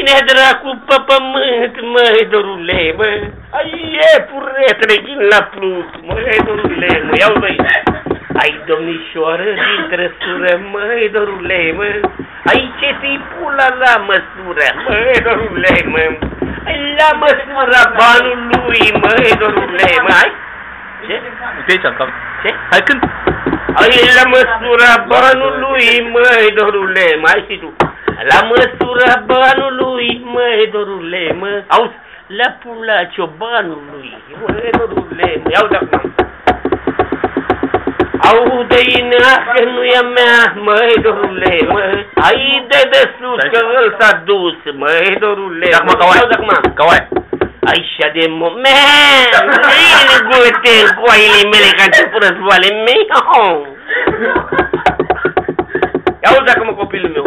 Cine dracu pe pământ, măi, dorule, mă? Ai iepure, trechin la plus, măi, dorule, mă, iau băi. Ai domnișoară din trăsură, măi, dorule, mă. Ai ce ți-i pula la măsură, măi, dorule, mă. Ai la măsura banului, măi, dorule, mă, ai? Ce? Uite aici, cam. Ce? Hai când? Ai la măsura banului, măi, dorule, mă, ai și tu. La măsura banului, măi, dorule, mă. Auzi, la pula ciobanului, măi, dorule, mă. Iau de acum. Aude-i-nea că nu e a mea, măi, dorule, mă. Ai de sus că îl s-a dus, măi, dorule. De acum, cauai. Iau de acum. Cauai. Așa de moment, gute coaile mele ca început războale, miau. Ia-uzi acum copilul meu,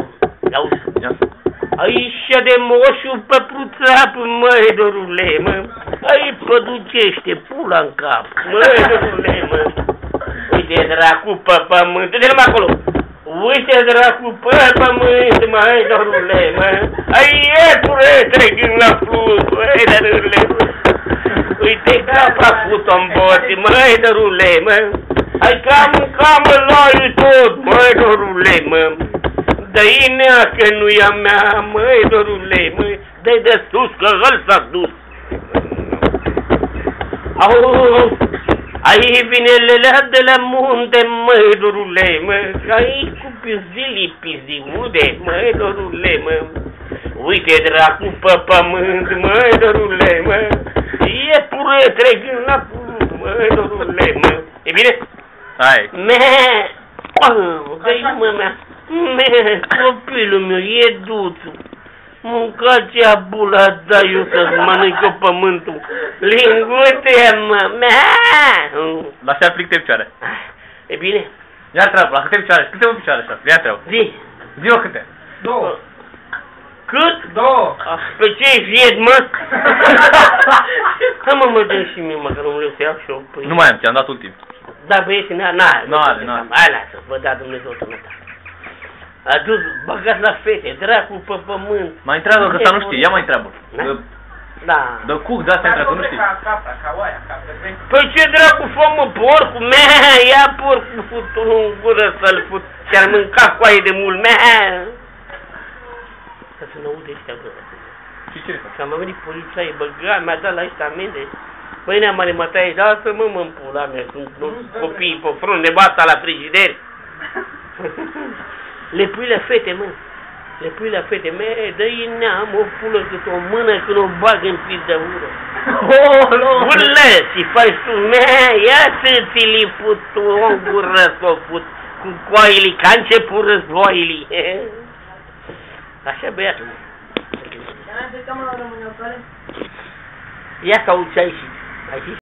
ia-uzi. Așa de moșu pe pruțap, măi, dorule, mă. Ai păducește pula în cap, măi, dorule, mă. Uite dracu pe pământ, uite-l mai acolo. Uite dracu pe pământ, măi, dorule, mă. Ai iepure, trecând la plus, măi, dorule, mă. Uite că a făcut-o în boți, măi, dorule, mă. Ai cam loiul tot, măi, dorule, mă. Dă-i nea că nu e a mea, măi, dorule, măi. Dă-i de sus că îl s-a dus. Au, ai vine lelea de la munte, măi, dorule, mă. Ai cu pizili, piziude, măi, dorule, mă. Uite dracu pe pământ, măi, dorule, mă. E pure trecând la pur, măi, dorule, mă. E bine? Hai. Dă-i mă mea. Copilul meu, e duțu. Mâncați-a bula, da, eu să-ți mănânc eu pământul. Lingute, mă, Lasă-i aplic de picioare. E bine? Ia treabă, la câte picioare? Câte mă picioare așa? Ia treabă. Zi. Zi-o câte? 2. Cât? 2. Pe ce viet, mă? Hai mă dă și mie, mă, că nu vreau să iau și eu. Nu mai am, ți-am dat ultim. Da, băieții, n-are. Hai, lasă, vă da Dumnezeu tămâta. Adus, băgați la fete, dracu pe pământ. Mai întreabă că ăsta nu știe, ia mai întreabă. Da. Dă cuc, de-asta intră, că nu știi. Păi ce dracu fă, mă, porcu, mea, ia porcu, fut-o în gură să-l fut, și-ar mânca coaie de mult, mea. Ca să n-aude ăștia, bă. Și ce? Și am venit poliția, e băgat, mi-a dat la ăștia amende. Păi ne-am alimentat aici, lasă-mă, mă, în pula mea, sunt copiii pe front, ne bata la frigider. Le pui la fete, mă. Le pui la fete, mea, dă-i neam o pulă cât o mână când o bag în pis de ură. Urlă, și faci tu, mea, ia să ți-li fut tu în gură s-o fut cu coaile, ca început războaile. Așa, băiatul, mă. Ia să aud ce ai și. Ai și